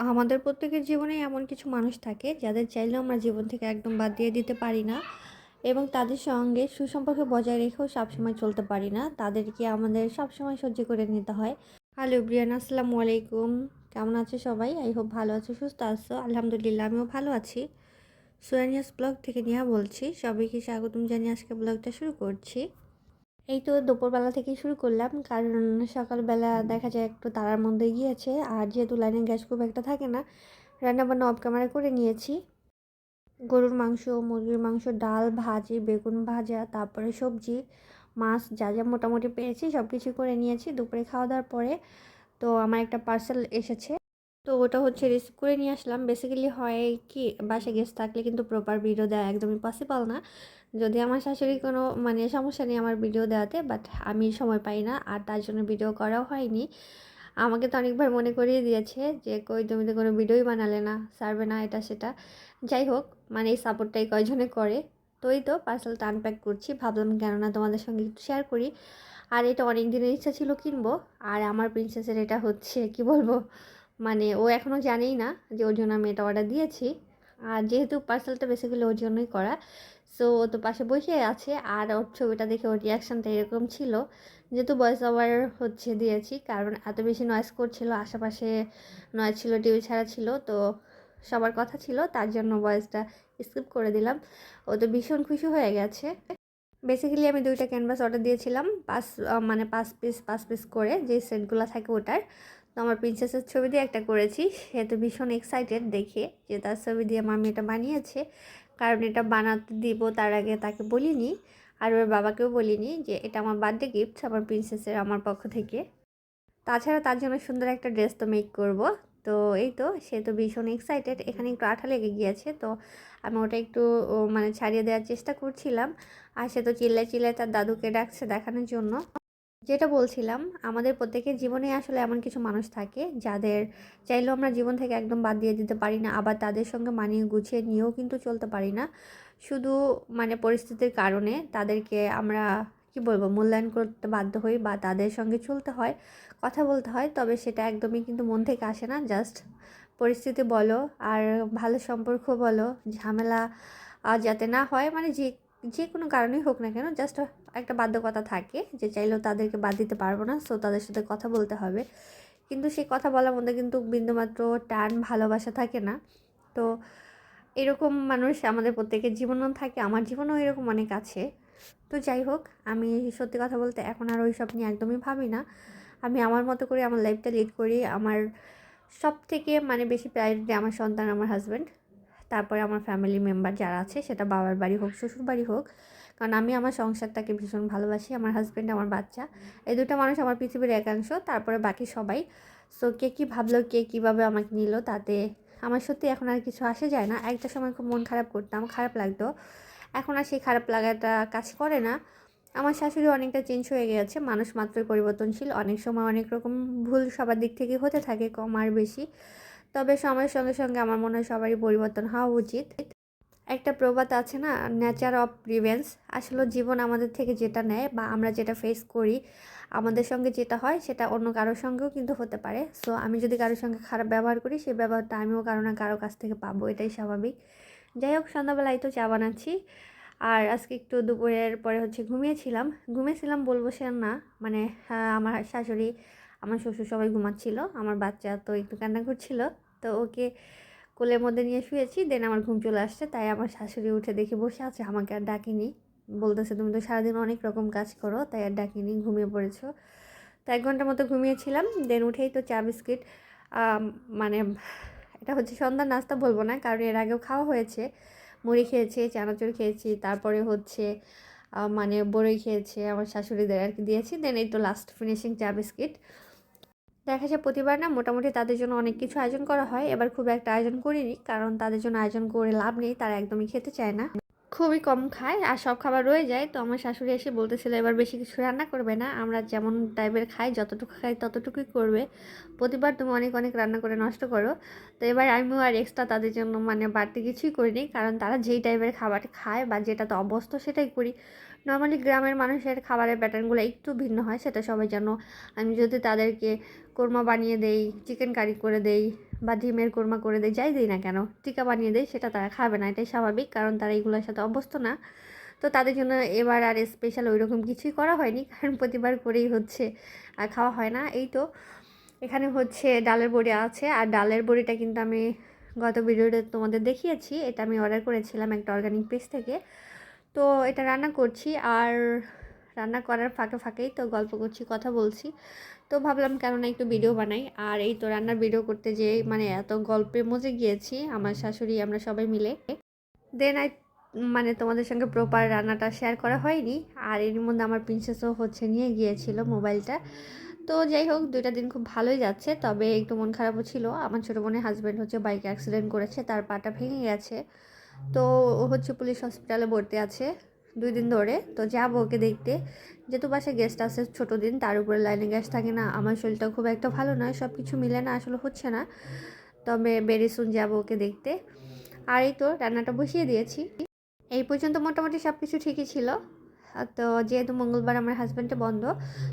আমাদের প্রত্যেকের জীবনে এমন কিছু মানুষ থাকে যাদের চাইলেও আমরা জীবন থেকে একদম বাদ দিয়ে দিতে পারি না এবং তাদের সঙ্গে সুসম্পর্ক বজায় রেখেও সবসময় চলতে পারি না। তাদেরকে আমাদের সবসময় সহ্য করে নিতে হয়। হ্যালো ব্রিয়ান, আসসালামু আলাইকুম। কেমন আছো সবাই? আই হোপ ভালো আছো, সুস্থ আছো। আলহামদুলিল্লাহ, আমিও ভালো আছি। সুরানিয়াস ব্লগ থেকে নিয়া বলছি। সবাইকে স্বাগতম জানিয়ে আজকে ব্লগটা শুরু করছি। এই তো দুপুরবেলা থেকেই শুরু করলাম, কারণ সকালবেলা দেখা যায় একটু তাড়ার মধ্যে গিয়েছে, আর যেহেতু লাইনের গ্যাস খুব একটা থাকে না, রান্নাবান্না অফ ক্যামেরা করে নিয়েছি। গরুর মাংস, মুরগির মাংস, ডাল, ভাজি, বেগুন ভাজা, তারপরে সবজি, মাছ, যা যা মোটামুটি পেয়েছি সব কিছু করে নিয়েছি দুপুরে খাওয়া দাওয়ার পরে। তো আমার একটা পার্সেল এসেছে, তো ওটা হচ্ছে রিসিভ করে নিয়ে আসলাম। বেসিক্যালি হয় কি, বাসায় গেস্ট থাকলে কিন্তু প্রপার ভিডিও দেওয়া একদমই পসিবল না। যদি আমার শাশুড়ি কোনো সমস্যা নেই আমার ভিডিও দেওয়াতে, বাট আমি সময় পাই না, আর তার জন্য ভিডিও করাও হয়নি। আমাকে তো অনেকবার মনে করিয়ে দিয়েছে যে কই তুমি তো কোনো ভিডিওই বানালে না, ছাড়বে না, এটা সেটা। যাই হোক, এই সাপোর্টটাই কয়জনে করে। তো এই তো পার্সেলটা আনপ্যাক করছি, ভাবলাম কেননা তোমাদের সঙ্গে একটু শেয়ার করি। আর এটা অনেক দিনের ইচ্ছা ছিল কিনবো। আর আমার প্রিন্সেসের এটা হচ্ছে কি বলবো, ও এখনও জানেই না যে ওর জন্য আমি এটা অর্ডার দিয়েছি। আর যেহেতু পার্সেলটা বেসিক্যালি ওর জন্যই করা, সো ও তো পাশে বসে আছে, আর ওর ছবিটা দেখে ওর রিয়াকশানটা এরকম ছিল। যেহেতু ভয়েস ওভার হচ্ছে দিয়েছি, কারণ এত বেশি নয়েজ করছিল, আশেপাশে নয়েজ ছিল, টিভি ছাড়া ছিল, তো সবার কথা ছিল, তার জন্য ভয়েসটা স্কিপ করে দিলাম। ও তো ভীষণ খুশি হয়ে গেছে। বেসিক্যালি আমি দুইটা ক্যানভাস অর্ডার দিয়েছিলাম, পাঁচ পিস করে যে সেটগুলো থাকে ওটার। তো আমার প্রিন্সেসের ছবি দিয়ে একটা করেছি। সে তো ভীষণ এক্সাইটেড দেখে যে তার ছবি দিয়ে মামি এটা বানিয়েছে, কারণ এটা বানাতে দিব তার আগে তাকে বলিনি, আর ওর বাবাকেও বলিনি যে এটা আমার বার্থডে গিফট আমার প্রিন্সেসের আমার পক্ষ থেকে। তাছাড়া তার জন্য সুন্দর একটা ড্রেস তো মেক করব। তো এই তো সে তো ভীষণ এক্সাইটেড। এখানে একটু আঠা লেগে গিয়েছে, তো আমি ওটা একটু ছাড়িয়ে দেওয়ার চেষ্টা করছিলাম। আর সে তো চিল্লায় চিল্লায় তার দাদুকে ডাকছে দেখানোর জন্য। যেটা বলছিলাম, আমাদের প্রত্যেকের জীবনে আসলে এমন কিছু মানুষ থাকে যাদের চাইলেও আমরা জীবন থেকে একদম বাদ দিয়ে দিতে পারি না, আবার তাদের সঙ্গে মানিয়ে গুছিয়ে নিয়েও কিন্তু চলতে পারি না। শুধু পরিস্থিতির কারণে তাদেরকে আমরা কি বলবো মূল্যায়ন করতে বাধ্য হই, বা তাদের সঙ্গে চলতে হয়, কথা বলতে হয়। তবে সেটা একদমই কিন্তু মন থেকে আসে না। জাস্ট পরিস্থিতি বলো আর ভালো সম্পর্ক বলো, ঝামেলা যাতে না হয়, যে যে কোনো কারণেই হোক না কেন, জাস্ট একটা বাধ্যকতা থাকে যে চাইলেও তাদেরকে বাদ দিতে পারবো না, সো তাদের সাথে কথা বলতে হবে। কিন্তু সেই কথা বলার মধ্যে কিন্তু বিন্দুমাত্র টান ভালোবাসা থাকে না। তো এরকম মানুষ আমাদের প্রত্যেকের জীবনেও থাকে, আমার জীবনেও এরকম অনেক আছে। তো যাই হোক, আমি সত্যি কথা বলতে এখন আর ওই সব নিয়ে একদমই ভাবি না। আমি আমার মতো করে আমার লাইফটা লিড করি। আমার সব থেকে বেশি প্রায়োরিটি আমার সন্তান, আমার হাজব্যান্ড, তারপরে আমার ফ্যামিলি মেম্বার যারা আছে, সেটা বাবার বাড়ি হোক শ্বশুর বাড়ি হোক। কারণ আমি আমার সংসারটাকে ভীষণ ভালোবাসি, আমার হাজব্যান্ড, আমার বাচ্চা, এই দুটো মানুষ আমার পৃথিবীর একাংশ, তারপরে বাকি সবাই। সো কে কী ভাবলো, কে কীভাবে আমাকে নিল, তাতে আমার সত্যি এখন আর কিছু আসে যায় না। একটা সময় খুব মন খারাপ করতাম, খারাপ লাগতো, এখন আর সেই খারাপ লাগাটা কাজ করে না। আমার শাশুড়ি অনেকটা চেঞ্জ হয়ে গেছে, মানুষ মাত্রই পরিবর্তনশীল, অনেক সময় অনেক রকম ভুল সবার দিক থেকে হতে থাকে, কম আর বেশি। তবে সময়ের সঙ্গে সঙ্গে আমার মনে হয় সবারই পরিবর্তন হওয়া উচিত। একটা প্রবাদ আছে না, নেচার অফ রিভেঞ্জ। আসলে জীবন আমাদের থেকে যেটা নেয় বা আমরা যেটা ফেস করি, আমাদের সঙ্গে যেটা হয় সেটা অন্য কারোর সঙ্গেও কিন্তু হতে পারে। সো আমি যদি কারোর সঙ্গে খারাপ ব্যবহার করি, সেই ব্যবহারটা আমিও কারো না কারো কাছ থেকে পাবো, এটাই স্বাভাবিক। যাই হোক, সন্ধ্যাবেলায় তো চা বানাচ্ছি। আর আজকে একটু দুপুরের পরে হচ্ছে ঘুমিয়েছিলাম বলবো সে না, আমার শাশুড়ি, আমার শ্বশুর সবাই ঘুমাচ্ছিল, আমার বাচ্চা তো একটু কান্না করছিল, তো ওকে কোলের মধ্যে নিয়ে শুয়েছি। দেন আমার ঘুম চলে আসছে, তাই আমার শাশুড়ি উঠে দেখে বসে আছে, আমাকে আর ডাকিনি। বলতেছে তুমি তো সারাদিন অনেক রকম কাজ করো, তাই আর ডাকিনি, ঘুমিয়ে পড়েছো। তো 1 ঘন্টার মতো ঘুমিয়েছিলাম। দেন উঠেই তো চা বিস্কিট, মানে এটা হচ্ছে সন্ধ্যার নাস্তা বলবো না, কারণ এর আগেও খাওয়া হয়েছে। মুড়ি খেয়েছি, চানাচুর খেয়েছি, তারপরে হচ্ছে বড়ই খেয়েছে, আমার শাশুড়িদের আর কি দিয়েছি। দেন এই তো লাস্ট ফিনিশিং চা বিস্কিট। দেখা যায় প্রতিবার না মোটামুটি তাদের জন্য অনেক কিছু আয়োজন করা হয়, এবার খুব একটা আয়োজন করিনি, কারণ তাদের জন্য আয়োজন করে লাভ নেই, তারা একদমই খেতে চায় না, খুবই কম খায়, আর সব খাবার রয়ে যায়। তো আমার শাশুড়ি এসে বলতেছিল এবার বেশি কিছু রান্না করবে না, আমরা যেমন টাইপের খাই, যতটুকু খাই ততটুকুই করবে, প্রতিবার তুমি অনেক অনেক রান্না করে নষ্ট করো। তো এবার আমিও আর এক্সট্রা তাদের জন্য বাড়তি কিছুই করিনি, কারণ তারা যেই টাইপের খাবার খায় বা যেটাতে অভ্যস্ত সেটাই করি। নর্মালি গ্রামের মানুষের খাবারের প্যাটার্নগুলো একটু ভিন্ন হয়, সেটা সবাই জানো। আমি যদি তাদেরকে কোরমা বানিয়ে দেই, চিকেন কারি করে দেই, বা ডিমের কোরমা করে দেয়, যাই দিই না কেন, টিকা বানিয়ে দেয়, সেটা তারা খাবে না, এটাই স্বাভাবিক, কারণ তারা এগুলোর সাথে অভ্যস্ত না। তো তাদের জন্য এবার আর স্পেশাল ওই রকম কিছুই করা হয়নি, কারণ প্রতিবার করেই হচ্ছে আর খাওয়া হয় না। এই তো এখানে হচ্ছে ডালের বড়ি আছে, আর ডালের বড়িটা কিন্তু আমি গত ভিডিওতে তোমাদের দেখিয়েছি, এটা আমি অর্ডার করেছিলাম একটা অর্গানিক পেজ থেকে। তো এটা রান্না করছি, আর রান্না করার ফাঁকে ফাঁকেই তো গল্প করছি, কথা বলছি। তো ভাবলাম কেননা একটু ভিডিও বানাই। আর এই তো রান্নার ভিডিও করতে যেয়ে মানে এত গল্পে মজে গিয়েছি আমার শাশুড়ি আমরা সবাই মিলে। দেন মানে তোমাদের সঙ্গে প্রপার রান্নাটা শেয়ার করা হয়নি। আর এর মধ্যে আমার প্রিন্সেসও হচ্ছে নিয়ে গিয়েছিল মোবাইলটা। তো যাই হোক 2টা দিন খুব ভালোই যাচ্ছে, তবে একটু মন খারাপও ছিল। আমার ছোটো বোনের হাজব্যান্ড হচ্ছে বাইক অ্যাক্সিডেন্ট করেছে, তার পাটা ভেঙে গেছে। তো ও হচ্ছে পুলিশ হসপিটালে ভর্তি আছে 2 দিন ধরে। তো যাবো ওকে দেখতে, যেহেতু বাসায় গেস্ট আছে ছোটো দিন, তার উপরে লাইনে গ্যাস থাকে না, আমার শরীরটা খুব একটা ভালো নয়, সব কিছু মিলে না আসলে হচ্ছে না। তবে ভেরি সুন যাবো ওকে দেখতে। আর এই তো রান্নাটা বসিয়ে দিয়েছি। এই পর্যন্ত মোটামুটি সব কিছু ঠিকই ছিল। তো যেহেতু মঙ্গলবার আমার হাজব্যান্ডে বন্ধ,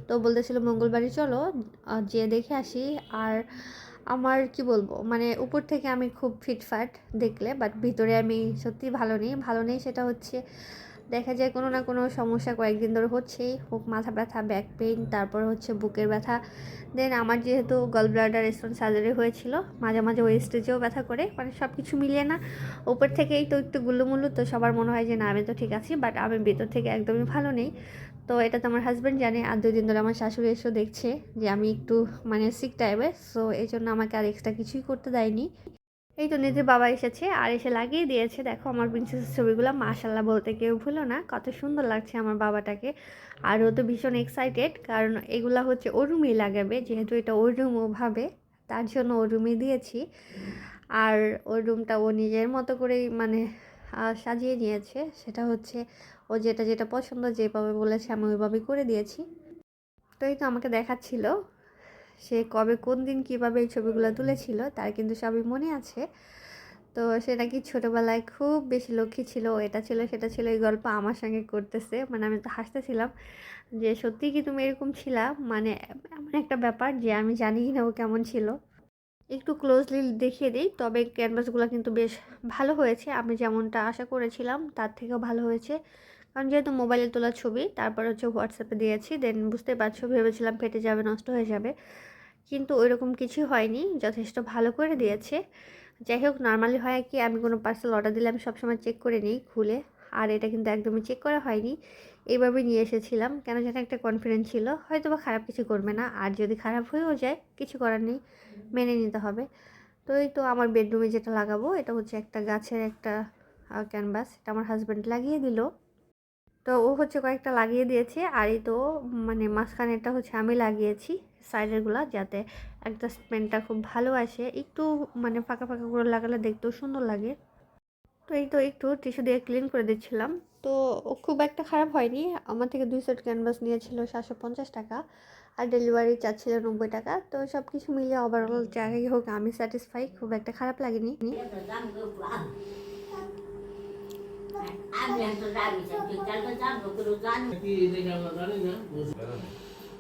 তো বলতেছিল মঙ্গলবারই চলো যেয়ে দেখে আসি। আর আমার কি বলবো, মানে উপর থেকে আমি খুব ফিটফাট দেখলে, বাট ভিতরে আমি সত্যি ভালো নেই। সেটা হচ্ছে দেখা যায় কোনো না কোনো সমস্যা কয়েকদিন ধরে হচ্ছেই, হোক মাথা ব্যথা, ব্যাক পেইন, তারপর হচ্ছে বুকের ব্যথা। দেন আমার যেহেতু গল ব্লাডার স্টোন সার্জারি হয়েছিল, মাঝে মাঝে ওই স্টেজেও ব্যথা করে, মানে সব কিছু মিলিয়ে না উপর থেকেই তো একটু গুল্লুমুল্লু। তো সবার মনে হয় যে না আমি তো ঠিক আছি, বাট আমি ভিতর থেকে একদমই ভালো নেই। তো এটা তো আমার হাজব্যান্ড জানে, আর 2 দিন ধরে আমার শাশুড়ি এসেও দেখছে যে আমি একটু মানে সিক টাইপের, সো এই জন্য আমাকে আর এক্সট্রা কিছুই করতে দেয়নি। এই তো নিজের বাবা এসেছে আর এসে লাগিয়ে দিয়েছে। দেখো আমার প্রিন্সেসের ছবিগুলো মাশাল্লাহ বলতে কেউ ভুলো না, কত সুন্দর লাগছে আমার বাবাটাকে। আর ও তো ভীষণ এক্সাইটেড, কারণ এগুলা হচ্ছে ওর রুমেই লাগাবে, যেহেতু এটা ওর রুম ও ভাবে, তার জন্য ওর রুমে দিয়েছি। আর ওর রুমটা ও নিজের মতো করেই মানে সাজিয়ে নিয়েছে। সেটা হচ্ছে ও যেটা যেটা পছন্দ, যেভাবে বলেছে আমি ওইভাবেই করে দিয়েছি। তো এই তো আমাকে দেখাচ্ছিল সে কবে কোন দিন কীভাবে এই ছবিগুলো তুলেছিল, তার কিন্তু সবই মনে আছে। তো সে নাকি ছোটোবেলায় খুব বেশি লক্ষ্মী ছিল, এটা ছিল সেটা ছিল, এই গল্প আমার সঙ্গে করতেছে। মানে আমি তো হাসতেছিলাম যে সত্যিই কি তুমি এরকম ছিলা, মানে এমন একটা ব্যাপার যে আমি জানি না ও কেমন ছিল। একটু ক্লোজলি দেখিয়ে দিই, তবে ক্যানভাসগুলো কিন্তু বেশ ভালো হয়েছে, আমি যেমনটা আশা করেছিলাম তার থেকেও ভালো হয়েছে। কারণ যেহেতু মোবাইলে তোলা ছবি, তারপর হচ্ছে হোয়াটসঅ্যাপে দিয়েছি, দেন বুঝতে পারছো ভেবেছিলাম ফেটে যাবে, নষ্ট হয়ে যাবে, কিন্তু ওইরকম কিছুই হয়নি, যথেষ্ট ভালো করে দিয়েছে। যাই হোক নর্মালি হয় কি, আমি কোনো পার্সেল অর্ডার দিলে আমি সবসময় চেক করে নিই খুলে, আর এটা কিন্তু একদমই চেক করা হয়নি, এইভাবে নিয়ে এসেছিলাম কেন যেন একটা কনফিডেন্স ছিল হয়তো বা খারাপ কিছু করবে না, আর যদি খারাপ হয়েও যায় কিছু করার নেই, মেনে নিতে হবে। তো এই তো আমার বেডরুমে যেটা লাগাবো এটা হচ্ছে একটা গাছের একটা ক্যানভাস, এটা আমার হাজব্যান্ড লাগিয়ে দিল। তো ও হচ্ছে কয়েকটা লাগিয়ে দিয়েছে, আর এই তো মানে মাঝখানেরটা হচ্ছে আমি লাগিয়েছি, সাইডেরগুলো, যাতে একটা স্মেলটা খুব ভালো আসে, একটু মানে ফাঁকা ফাঁকা করে লাগালে দেখতেও সুন্দর লাগে। তো এই তো একটু টিস্যু দিয়ে ক্লিন করে দিচ্ছিলাম। তো ও খুব একটা খারাপ হয়নি, আমার থেকে 2 সেট ক্যানভাস নিয়েছিল 750 টাকা, আর ডেলিভারি চাচ্ছিল 90 টাকা। তো সব কিছু মিলিয়ে ওভারঅল যাই হোক আমি স্যাটিসফাই, খুব একটা খারাপ লাগেনি। আমি একটা দাবি চাচ্ছি, কালকে জানবো করে জানি কি দেখে আমরা জানি না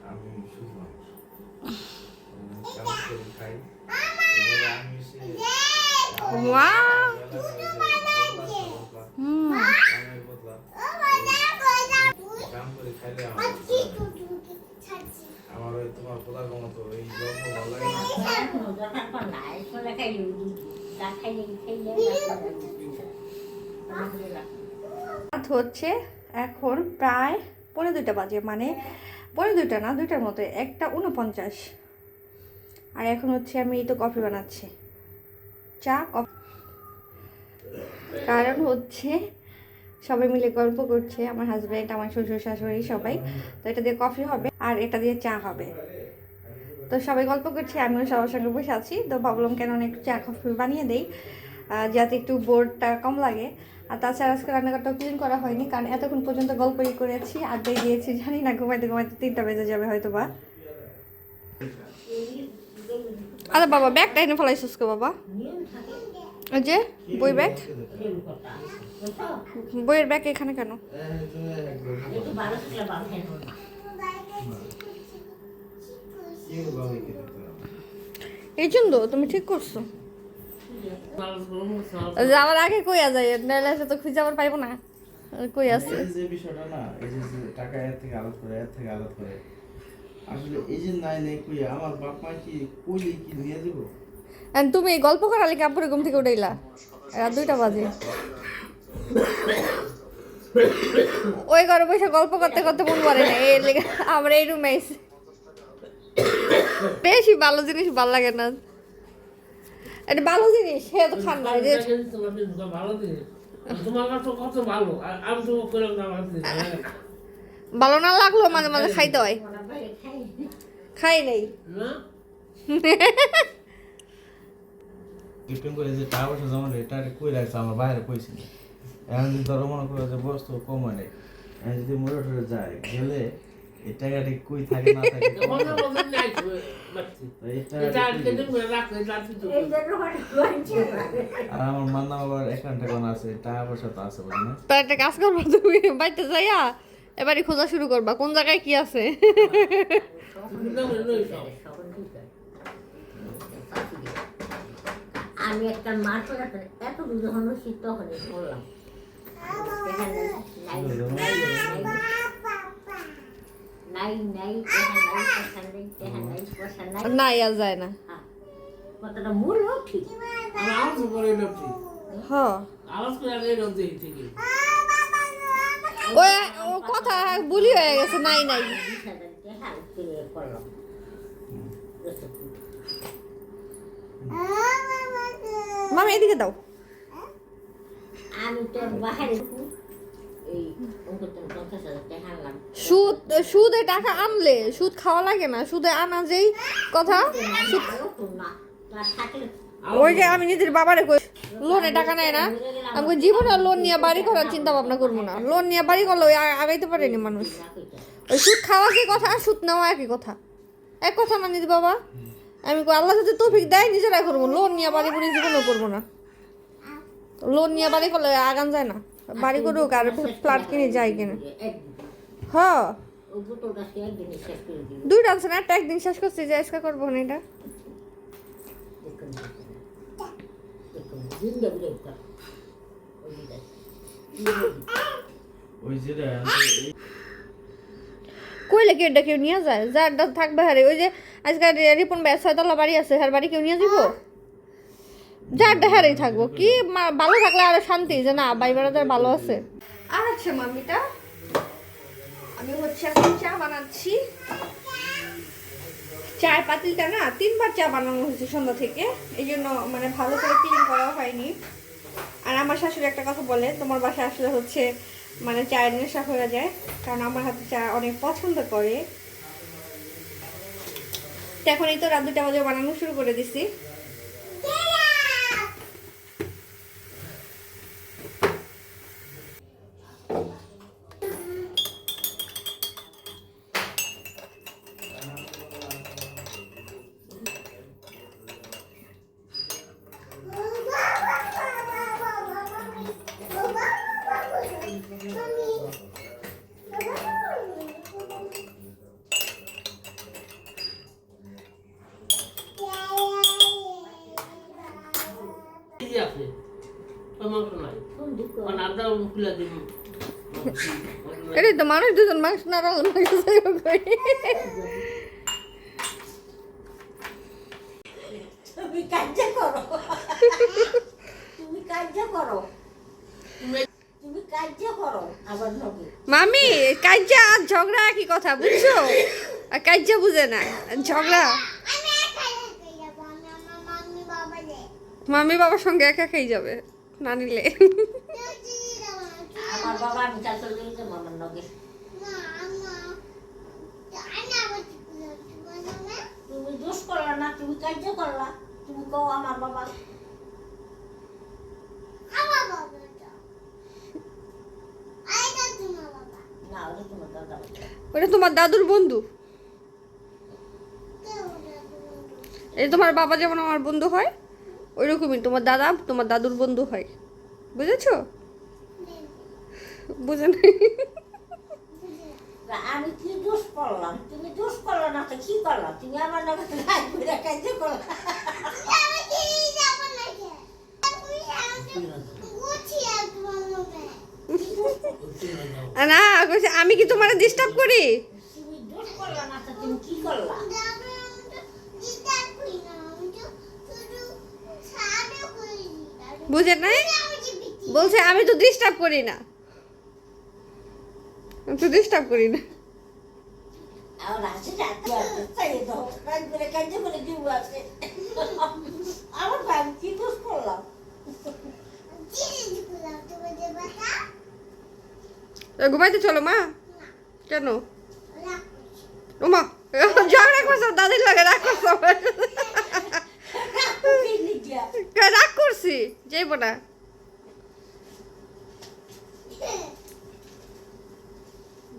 আমি শুধু কাজ করে খাই এবারে আমি সে ওয়াও আমি বললা কাম করে খাইলে আমার ওই তোমার পোলার মতো এই গল্প ভালো লাগে না দরকার পড় না এসে খাইলে যা খাইলে খাইলে হচ্ছে এখন প্রায় 1:45 বাজে, মানে 1:45 না, 2টার মতো, 1:49। আর এখন হচ্ছে আমি তো কফি বানাচ্ছি, চা কফি, কারণ হচ্ছে সবাই মিলে গল্প করছে, আমার হাজব্যান্ড, আমার শ্বশুর শাশুড়ি সবাই। তো এটা দিয়ে কফি হবে আর এটা দিয়ে চা হবে। তো সবাই গল্প করছে, আমিও সবার সঙ্গে বসে আছি। তো ভাবলাম কেন একটু চা কফি বানিয়ে দেই, যাতে একটু বোর্ডটা কম লাগে। আর তাছাড়া আজকে রান্নাঘরটাও ক্লিন করা হয়নি, কারণ এতক্ষণ পর্যন্ত গল্পই করেছি, আড্ডাই দিয়েছি, জানি না ঘুমাইতে ঘুমাইতে 3টা বেজে যাবে হয়তো বা। আরে বাবা ব্যাগটা এনে ফেলাইছিস কে বাবা? ওই যে বই ব্যাগ, বইয়ের ব্যাগ এখানে কেন? এই জন্য তুমি ঠিক করছো। যাওয়ার আগে কইয়া যায়, নাহলে তো খুঁজে আবার পাইবো না কই আছে। এই যে বিষয়টা না, এই যে টাকা এর থেকে আলাদা করে, এর থেকে আলাদা করে, আসলে এই যে নাই নাই কই আমার বাপ মা কি কইলে কি নিয়ে দেবো? তুমি এই গল্প করালে কি আব্বুরে ঘুম থেকে উঠাইলা? রাত 2টা বাজে। ওই ঘরে বসে গল্প করতে করতে মন পড়ে না, এই লেগে আমরা এই রুমে আইছি। বেশি ভালো জিনিস ভালো লাগে না, এটা ভালো জিনিস সে তো খান না। যে ভালো জিনিস তোমার কাছে কত ভালো, আর আমি তো করে না ভালো না লাগলো মাঝে মাঝে খাইতে হয়, খাই নাই না ডিপেন্ড করে যে টাকা পয়সা জমা এটা কই রাখছে আমার বাইরে কইছি না। এখন যদি ধরো মনে করো যে বস্তু কম হয় নাই, এখন যদি মোটর টোরে যায় গেলে এই টাকাটি কই থাকে না থাকে মনে মনে নাই বাচ্চি এটা আজকে দিন করে রাখতে যাচ্ছি তো আর আমার মান্না বাবার অ্যাকাউন্ট আছে, টাকা পয়সা তো আছে বুঝলি না। তো একটা কাজ করবা, তুমি বাড়িতে যাইয়া এবারে খোঁজা শুরু করবা কোন জায়গায় কি আছে। আমি একটা মার করে এত যখন শীত তখন বললাম নাই নাই নাই আর যায় না। কথাটা মূল ঠিক আমি আওয়াজ করে লপছি হ্যাঁ আওয়াজ করে আগে রোদে থেকে ওই ও কথা বুলি হয়ে গেছে, নাই নাই। করলাম মামি এদিকে দাও। আমি তো বাহারে এই 50,000 টাকা আনলাম। সুদে টাকা আনলে সুদ খাওয়া লাগে না, সুদে আনা যেই কথা। ওই যে আমি নিজের বাবারে কই লোনে টাকা নেয় না, আমি জীবনে লোন নিয়ে বাড়ি করার চিন্তা ভাবনা করবো না। লোন নিয়ে বাড়ি করলে ওই আগাইতে পারেনি মানুষ। ওই সুদ খাওয়া কি কথা, সুদ নেওয়া একই কথা, এক কথা না নিজে বাবা। আমি আল্লাহ যদি তৌফিক দেয় নিজেরাই করবো, লোন নিয়ে বাড়ি করে জীবনেও করবো না। লোন নিয়ে বাড়ি করলে আগান যায় না, বাড়ি করুক আর ফ্ল্যাট কিনে যাই কিনে। হ্যাঁ 2টা আছে না, একটা একদিন শেষ করছি যে আজকে করবো না এটা। ওই যে কইলে কি এটা কেউ নিয়ে যায়? যারটা থাকবে হারে ওই যে আজকাল রিপন ভাই 6তলা বাড়ি আছে, হার বাড়ি কেউ নিয়ে যাবো? যারটা হারেই থাকবো কি ভালো থাকলে আরো শান্তি যে না ভাই বেড়াদের ভালো আছে। আর আচ্ছা মামিটা আমি হচ্ছে এখন চা বানাচ্ছি। চায়ের পাতিলটা না 3বার চা বানানো হয়েছে সন্ধ্যা থেকে, এই জন্য মানে ভালো করে ক্লিন করা হয়নি। আর আমার শাশুড়ি একটা কথা বলে, তোমার বাসায় আসলে হচ্ছে মানে চায়ের নেশা হয়ে যায়, কারণ আমার হাতে চা অনেক পছন্দ করে। এখন এই তো রাত 2টা বাজে বানানো শুরু করে দিছি। কি আছে আমার নাই মানে আদা খুলে দিন এটাই তো মানুষ দুজন মাংস নাড়াল তুমি কাজ করো, তুমি কাজ করো, তুমি কাজ করো আবার নবী মামি। কাজ্জা আর ঝগড়া একই কথা বুঝছো? আর কাজ্জা বুঝে না, ঝগড়া মামি বাবার সঙ্গে একা খেয়ে যাবে না নিলে। আমার বাবা আমি চাল চলে গেছে মামার নগে। তুমি দোষ করলা না, তুমি কাজ করলা, তুমি কও আমার বাবা। না ওটা তোমার দাদা। ওটা তোমার দাদুর বন্ধু। এই তোমার বাবা যেমন আমার বন্ধু হয়, ওইরকমই তোমার দাদা তোমার দাদুর বন্ধু হয়, বুঝেছো? বুঝে নাই? আমি কি দোষ করলাম? তুমি দোষ করলো না তো কি করলাম? তুমি আমার নামে রাগ করে কাজ করলা। না কইছে আমি কি তোমার ডিস্টার্ব করি? তুমি দোষ করলা না তো তুমি কি করলা? বুঝেন নাই? বলছে আমি তো ডিস্টার্ব করি না, আমি তো ডিস্টার্ব করি না। আমার আছে না, তাই দাও রাগ করে কাজ করে দিব আছে। আমার ভাই কি দোষ করলাম? ঘুমাইতে চলো মা। কেন? ওমা ঝগড়া করছো দাদির লাগে, রাগ করছো? রাগ করছি, যাইব না।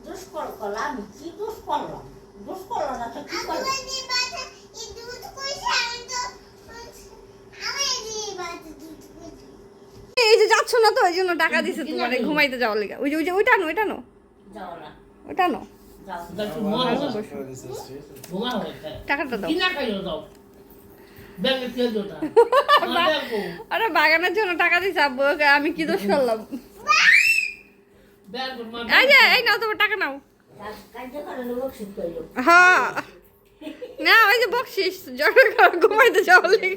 দোষ করলাম, আমি কি দোষ করলাম? দোষ করলাম না তো কি করলাম? এই যে যাচ্ছ না তো ওই জন্য টাকা দিছে তোমার ঘুমাইতে যাওয়ার লেগে। ওই যে ওইটা নো, ওইটা নো, যাও না, ওইটা নো, যাও। একটু মনে হয় ঘুমা হয় টাকাটা দাও। কি না খাইও দাও ব্যাংকে দিয়ে দাও না দেখো আরে বাগানের জন্য টাকা দিছে আব্বু, আমি কি দোষ করলাম? ব্যাংক মা এই যে এই নাও তোমার টাকা নাও। কাজ করে লোক বকশিস কইলো। হ্যাঁ না ওই যে বকশিস ঝগড়া করে ঘুমাইতে যাওয়ার লেগে।